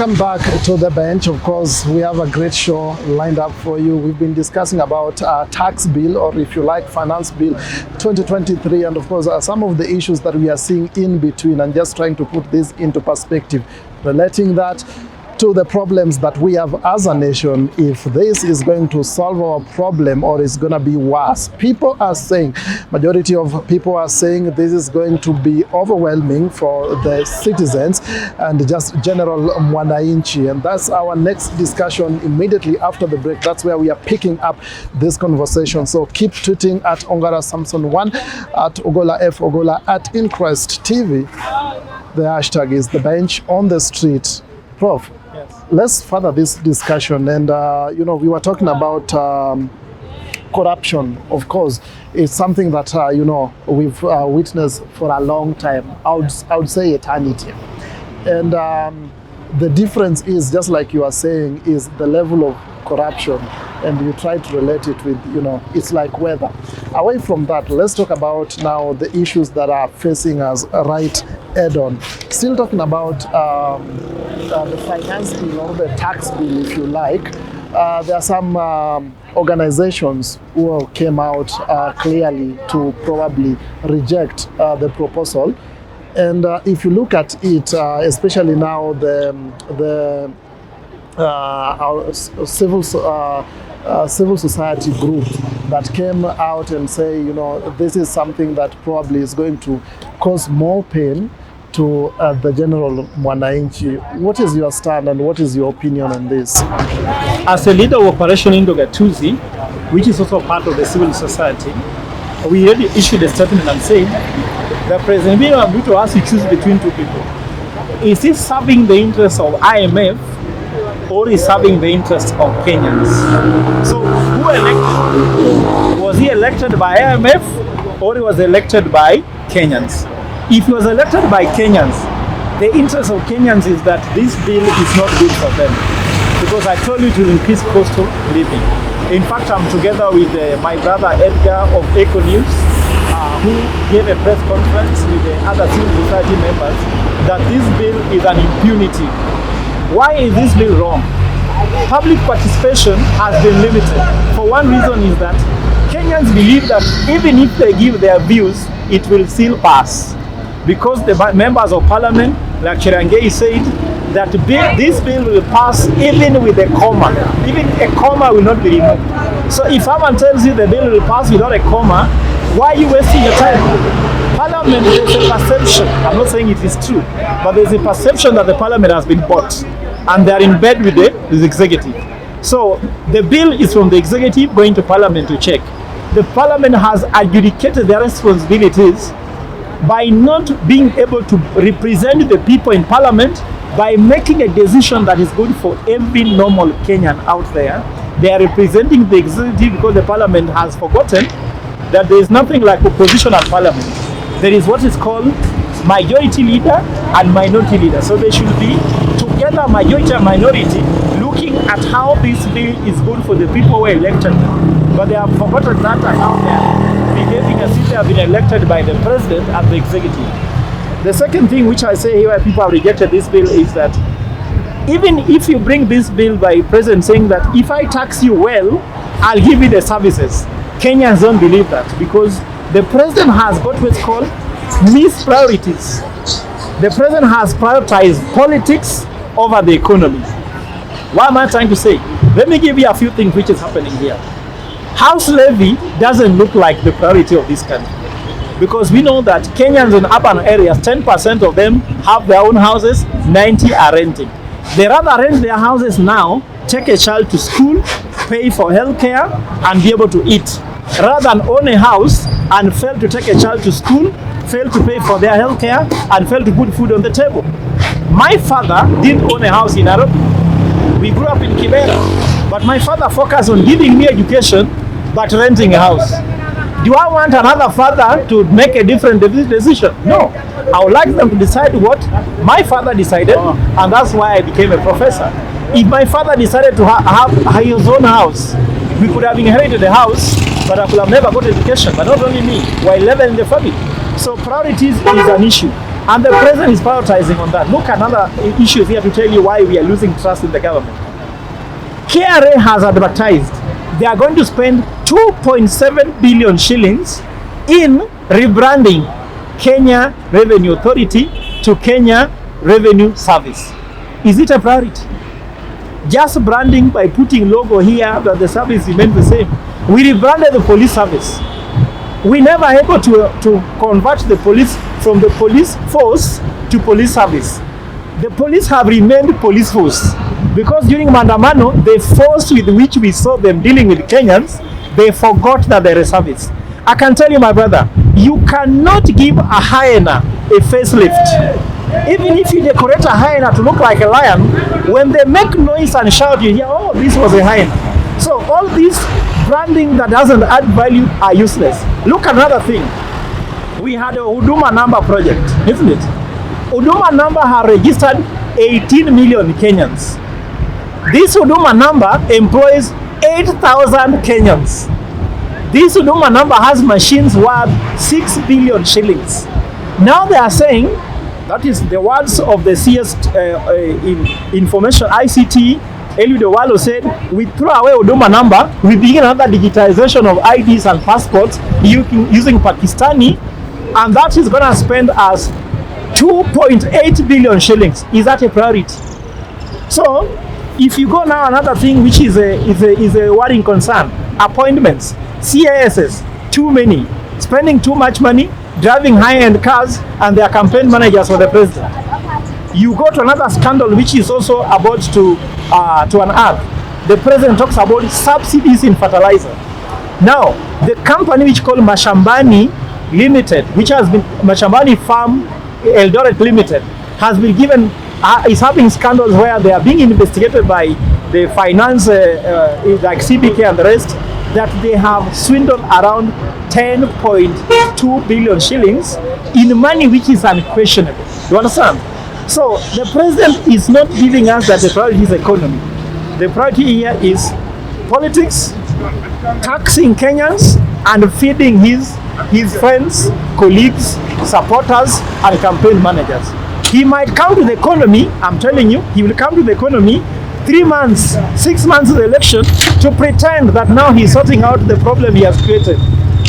Welcome back to the bench. Of course, we have a great show lined up for you. We've been discussing about tax bill, or if you like, finance bill 2023, and of course some of the issues that we are seeing in between, and just trying to put this into perspective, relating that to the problems that we have as a nation, if this is going to solve our problem or is going to be worse. People are saying, majority of people are saying this is going to be overwhelming for the citizens and just general mwananchi. And that's our next discussion immediately after the break. That's where we are picking up this conversation. So keep tweeting at Ongara Samson 1, at Ogola F Ogola, at Inquest TV. The hashtag is The Bench on the Street. Prof, let's further this discussion, and we were talking about corruption. Of course, it's something that we've witnessed for a long time. I would say eternity, and the difference is, just like you are saying, is the level of corruption, and you try to relate it with, it's like weather. Away from that, let's talk about now the issues that are facing us right head on. Still talking about the finance bill, or the tax bill, if you like. There are some organizations who came out clearly to probably reject the proposal. And if you look at it, especially now our civil society group that came out and say, this is something that probably is going to cause more pain to the general mwananchi. What is your stand and what is your opinion on this? As a leader of Operation Indogatuzi, which is also part of the civil society, we already issued a statement and said that President William Ruto has to choose between two people. Is he serving the interests of IMF, or is serving the interests of Kenyans? So who elected? Was he elected by IMF, or he was elected by Kenyans? If he was elected by Kenyans, the interest of Kenyans is that this bill is not good for them, because I told you to increase coastal living. In fact, I'm together with my brother Edgar of kenyannews, who gave a press conference with the other civil society members that this bill is an impunity. Why is this bill wrong? Public participation has been limited. For one reason is that Kenyans believe that even if they give their views, it will still pass. Because the members of parliament, like Chirangei said, that this bill will pass even with a comma. Even a comma will not be removed. So if someone tells you the bill will pass without a comma, why are you wasting your time? Parliament, there's a perception, I'm not saying it is true, but there's a perception that the parliament has been bought and they are in bed with the executive. So the bill is from the executive going to parliament to check. The parliament has adjudicated their responsibilities by not being able to represent the people in parliament, by making a decision that is good for every normal Kenyan out there. They are representing the executive because the parliament has forgotten that there is nothing like opposition at parliament. There is what is called majority leader and minority leader. So they should be together, majority and minority, looking at how this bill is good for the people who are elected. But they have forgotten that, and now they are behaving as if they have been elected by the president and the executive. The second thing which I say here why people have rejected this bill is that even if you bring this bill by president saying that if I tax you well, I'll give you the services. Kenyans don't believe that, because the president has got what's called mispriorities. The president has prioritized politics over the economy. What am I trying to say? Let me give you a few things which is happening here. House levy doesn't look like the priority of this country, because we know that Kenyans in urban areas, 10% of them have their own houses, 90% are renting. They rather rent their houses now, take a child to school, pay for healthcare, and be able to eat, rather than own a house and fail to take a child to school, fail to pay for their healthcare, and fail to put food on the table. My father didn't own a house in Nairobi. We grew up in Kibera, but my father focused on giving me education but renting a house. Do I want another father to make a different decision? No. I would like them to decide what my father decided, and that's why I became a professor. If my father decided to have his own house, we could have inherited a house, but I could have never got education. But not only me, we're 11 in the family. So priorities is an issue. And the president is prioritizing on that. Look at another issue here to tell you why we are losing trust in the government. KRA has advertised they are going to spend 2.7 billion shillings in rebranding Kenya Revenue Authority to Kenya Revenue Service. Is it a priority? Just branding by putting logo here, that the service remains the same. We rebranded the police service. We never able to convert the police from the police force to police service. The police have remained police force because during Maandamano, the force with which we saw them dealing with Kenyans, they forgot that they're a service. I can tell you, my brother, you cannot give a hyena a facelift. Even if you decorate a hyena to look like a lion, when they make noise and shout, you hear, oh, this was a hyena. So all these branding that doesn't add value are useless. Look at another thing. We had a Huduma number project, isn't it? Huduma number have registered 18 million Kenyans. This Huduma number employs 8,000 Kenyans. This Huduma number has machines worth 6 billion shillings. Now they are saying, that is the words of the CS Information ICT, Eliud Owalo said, we throw away Huduma number, we begin another digitization of IDs and passports using Pakistani, and that is going to spend us 2.8 billion shillings. Is that a priority? So, if you go now, another thing which is a worrying concern, appointments, CASs, too many, spending too much money, driving high-end cars, and they are campaign managers for the president. You go to another scandal which is also about to unearth. The president talks about subsidies in fertilizer. Now, the company which called Mashambani Limited, which has been Mashambani Farm Eldoret Limited, has been given, is having scandals where they are being investigated by the finance, like CBK and the rest, that they have swindled around 10.2 billion shillings in money which is unquestionable. You understand? So the president is not giving us that the priority is economy. The priority here is politics, taxing Kenyans, and feeding his friends, colleagues, supporters, and campaign managers. He might come to the economy, I'm telling you, he will come to the economy 3 months, 6 months of the election to pretend that now he's sorting out the problem he has created.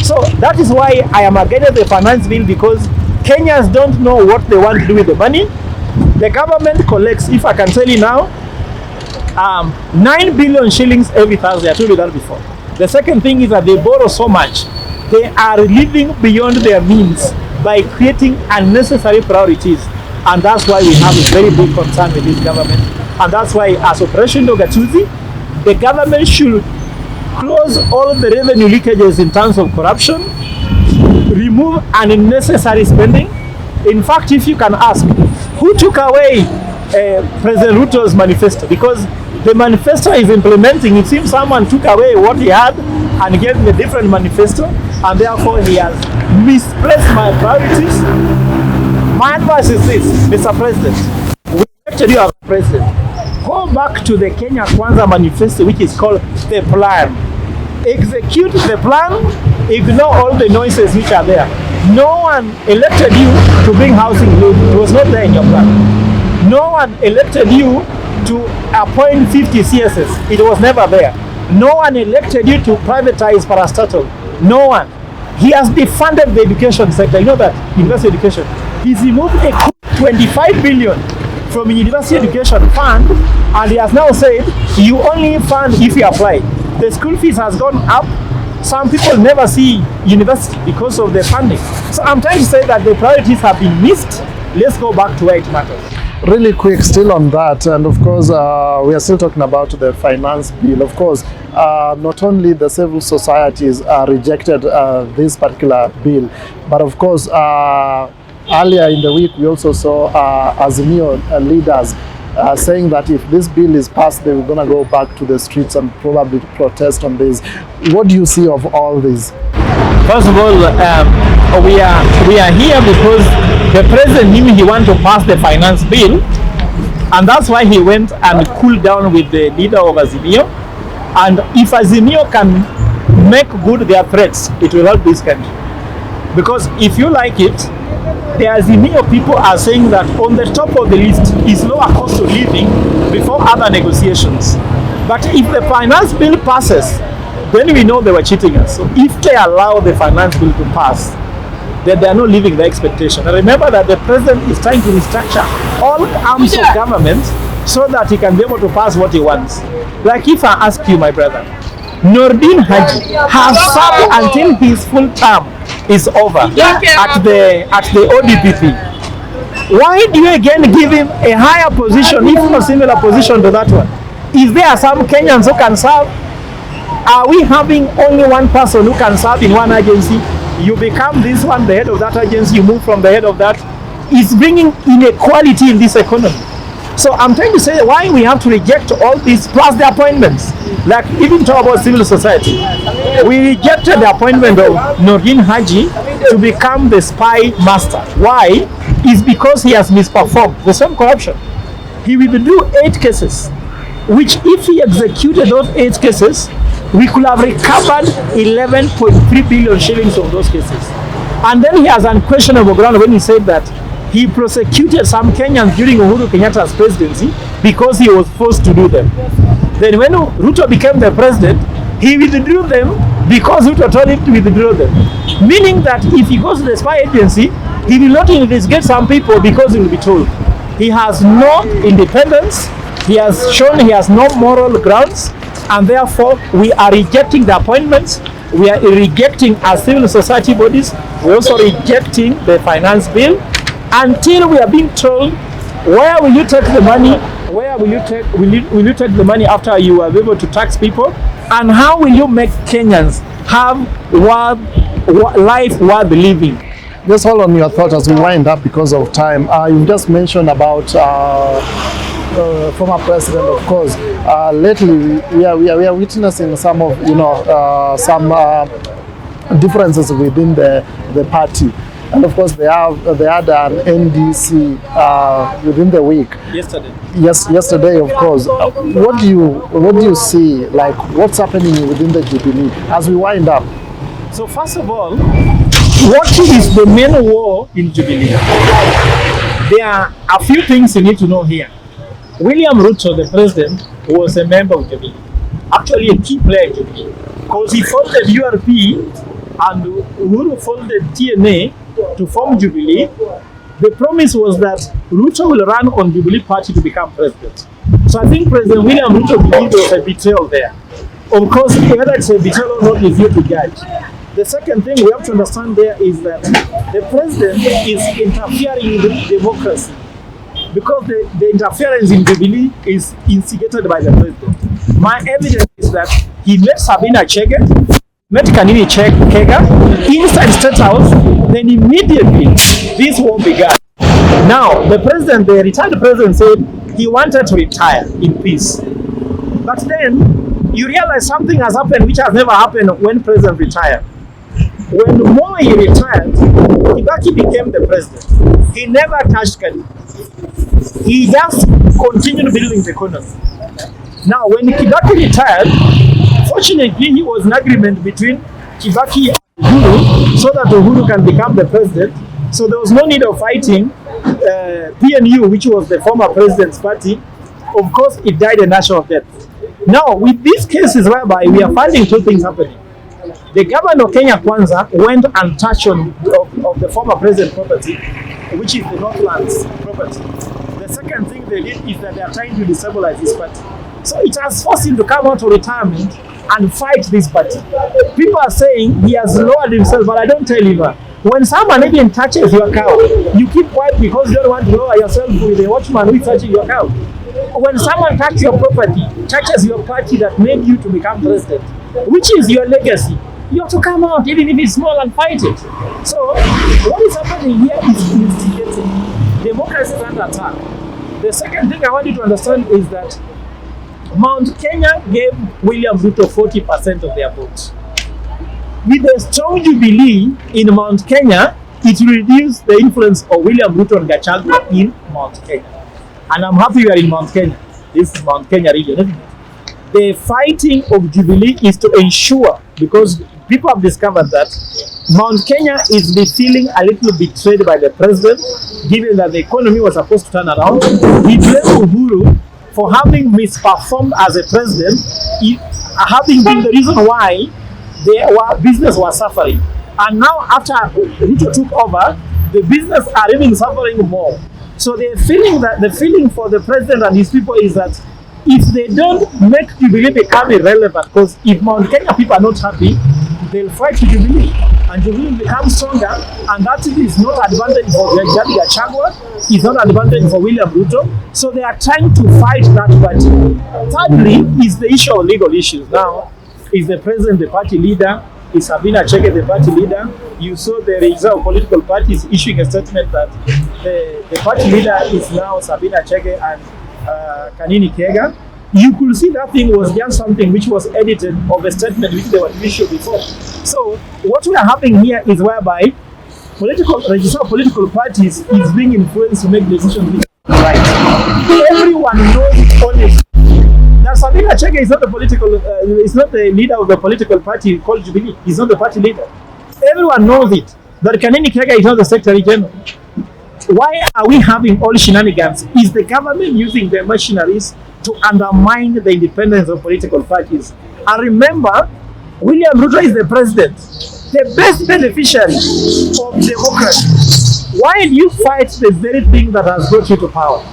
So that is why I am against the finance bill, because Kenyans don't know what they want to do with the money. The government collects, if I can tell you now, 9 billion shillings every Thursday. I told you that before. The second thing is that they borrow so much. They are living beyond their means by creating unnecessary priorities. And that's why we have a very big concern with this government. And that's why, as Operation Dogatuzi, the government should close all the revenue leakages in terms of corruption, remove unnecessary spending. In fact, if you can ask, who took away President Ruto's manifesto? Because the manifesto is implementing. It seems someone took away what he had and gave him a different manifesto, and therefore he has misplaced my priorities. My advice is this, Mr. President, we elected you as president. Go back to the Kenya Kwanza manifesto, which is called the plan. Execute the plan, ignore all the noises which are there. No one elected you to bring housing loan. It was not there in your plan. No one elected you to appoint 50 CSs. It was never there. No one elected you to privatize parastatal. No one. He has defunded the education sector. You know that? University education. He's removed a 25 billion from the university education fund, and he has now said you only fund if you apply. The school fees has gone up. Some people never see university because of the funding. So I'm trying to say that the priorities have been missed. Let's go back to where it matters. Really quick still on that, and of course we are still talking about the finance bill. Of course, not only the civil societies rejected this particular bill, but of course earlier in the week we also saw Azimio leaders saying that if this bill is passed, they were going to go back to the streets and probably protest on this. What do you see of all this? First of all, we are here because the president knew he wanted to pass the finance bill, and that's why he went and cooled down with the leader of Azimio. And if Azimio can make good their threats, it will help this country. Because if you like it, the Azimio people are saying that on the top of the list is lower cost of living before other negotiations. But if the finance bill passes, then we know they were cheating us. So if they allow the finance bill to pass, then they are not living the expectation. And remember that the president is trying to restructure all arms of government so that he can be able to pass what he wants. Like if I ask you, my brother, Nordin Haji has served until his full term is over at the ODPP. Why do you again give him a higher position, if not similar position to that one? Is there some Kenyans who can serve? Are we having only one person who can serve in one agency? You become this one, the head of that agency, you move from the head of that. It's bringing inequality in this economy. So I'm trying to say why we have to reject all these plus the appointments. Like even talk about civil society. We rejected the appointment of Nordin Haji to become the spy master. Why? It's because he has misperformed. The same corruption. He will do 8 cases, which if he executed those 8 cases, we could have recovered 11.3 billion shillings from those cases. And then he has unquestionable ground when he said that he prosecuted some Kenyans during Uhuru Kenyatta's presidency because he was forced to do them. Then when Ruto became the president, he withdrew them because Ruto told him to withdraw them. Meaning that if he goes to the spy agency, he will not investigate some people because he will be told. He has no independence, he has shown he has no moral grounds, and therefore we are rejecting the appointments, we are rejecting our civil society bodies, we're also rejecting the finance bill, until we are being told, where will you take the money, where will you take the money after you are able to tax people, and how will you make Kenyans have life worth living? Just hold on your thought as we wind up because of time. You just mentioned about former president, of course. Lately, we are witnessing some of some differences within the party. And of course, they had an NDC within the week. Yesterday. Yes, yesterday, of course. What do you see? Like, what's happening within the Jubilee as we wind up? So first of all, what is the main war in Jubilee? There are a few things you need to know here. William Ruto, the president, was a member of Jubilee. Actually, a key player in Jubilee, because he founded URP and Uhuru founded TNA to form Jubilee. The promise was that Ruto will run on Jubilee Party to become president. So I think President William Ruto believes there was a betrayal there. Of course, whether it's a betrayal or not is yet to judge. The second thing we have to understand there is that the president is interfering in democracy, because the interference in Jubilee is instigated by the president. My evidence is that he met Sabina Chege, met Kanini Kega inside State House, then immediately this war began. Now, the retired president said he wanted to retire in peace. But then you realize something has happened which has never happened when president retired. When Moi retired, Kibaki became the president. He never touched Kadi. He just continued building the economy. Now, when Kibaki retired, fortunately, he was in agreement between Kibaki and Uhuru so that Uhuru can become the president. So there was no need of fighting PNU, which was the former president's party. Of course, it died a national death. Now, with these cases whereby we are finding 2 things happening. The governor of Kenya Kwanza went and touched on of the former president's property, which is the Northlands property. The second thing they did is that they are trying to destabilize this party. So it has forced him to come out of retirement and fight this party. People are saying he has lowered himself, but I don't tell you that. When someone even touches your cow, you keep quiet because you don't want to lower yourself with a watchman who is touching your cow. When someone touches your property, touches your party that made you to become president, which is your legacy, you have to come out, even if it's small, and fight it. So, what is happening here is instigating. Democracy is under attack. The second thing I want you to understand is that Mount Kenya gave William Ruto 40% of their votes. With a strong Jubilee in Mount Kenya, it will reduce the influence of William Ruto and Gachagua in Mount Kenya. And I'm happy we are in Mount Kenya. This is Mount Kenya region, isn't it? The fighting of Jubilee is to ensure because people have discovered that Mount Kenya is feeling a little betrayed by the president, given that the economy was supposed to turn around. He blamed Uhuru for having misperformed as a president, having been the reason why their business was suffering. And now after Ruto took over, the business are even suffering more. So the feeling for the president and his people is that if they don't make Jubilee become irrelevant, because if Mount Kenya people are not happy, they'll fight Jubilee, and Jubilee will become stronger, and that is not advantage for Rigathi Gachagua, it's not advantage for William Ruto. So they are trying to fight that party. Thirdly is the issue of legal issues. Now, is the president the party leader? Is Sabina Chege the party leader? You saw the result of political parties issuing a statement that the party leader is now Sabina Chege and Kanini Kega. You could see that thing was just something which was edited of a statement which they were issued before. So what we are having here is whereby political parties is being influenced to make decisions right. Everyone knows honestly that Sabina Chege is not is not the leader of the political party called Jubilee. He's not the party leader. Everyone knows it. That Kanini Kega is not the Secretary General. Why are we having all shenanigans? Is the government using their machineries to undermine the independence of political parties? And remember, William Ruto is the president, the best beneficiary of democracy. Why do you fight the very thing that has brought you to power?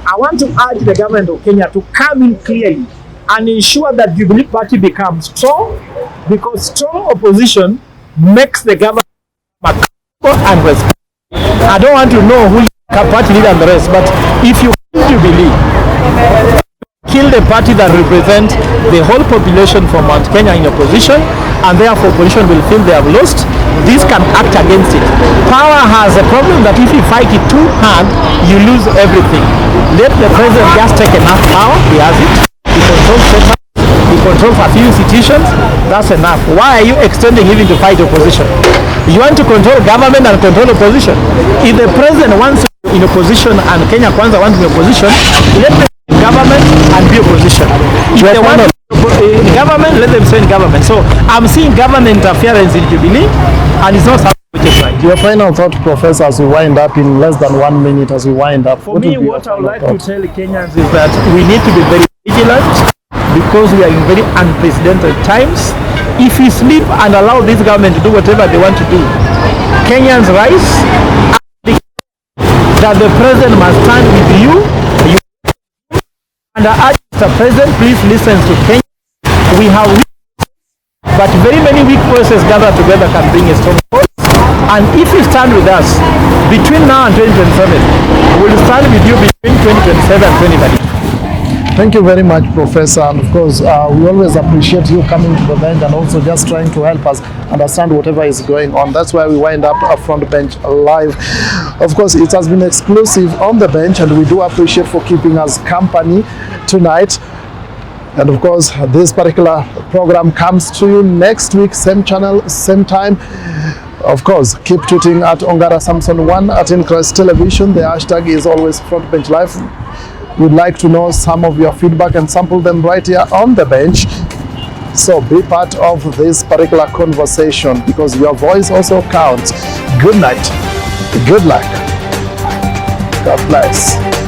I want to urge the government of Kenya to come in clearly and ensure that Jubilee Party becomes strong, because strong opposition makes the government accountable and responsible. I don't want to know who is the party leader and the rest, but if you Jubilee, kill the party that represents the whole population from Mount Kenya in opposition, and therefore opposition will feel they have lost. This can act against it. Power has a problem that if you fight it too hard, you lose everything. Let the president just take enough power. He has it. He controls setup. He controls a few institutions. That's enough. Why are you extending even to fight opposition? You want to control government and control opposition. If the president wants in opposition and Kenya Kwanza wants in opposition, let them in government and be opposition. If they want in government, let them stay in government. So I'm seeing government interference in Jubilee, and it's not something which is right. Your final thought, Professor, as we wind up in less than 1 minute, as we wind up. For me, what I would like to tell Kenyans is that we need to be very vigilant, because we are in very unprecedented times. If we sleep and allow this government to do whatever they want to do, Kenyans rise, that the president must stand with you. And I urge Mr. President, please listen to Kenya. We have weak, but very many weak voices gathered together can bring a strong force. And if you stand with us between now and 2027, we will stand with you between 2027 and 2030. Thank you very much, Professor. And of course, we always appreciate you coming to the bench and also just trying to help us understand whatever is going on. That's why we wind up a front bench live. Of course, it has been exclusive on the bench, and we do appreciate for keeping us company tonight. And of course, this particular program comes to you next week, same channel, same time. Of course, keep tweeting at Ongara Samson 1 at Increst Television. The hashtag is always Front Bench Live. We'd like to know some of your feedback and sample them right here on the bench. So be part of this particular conversation, because your voice also counts. Good night. Good luck. God bless.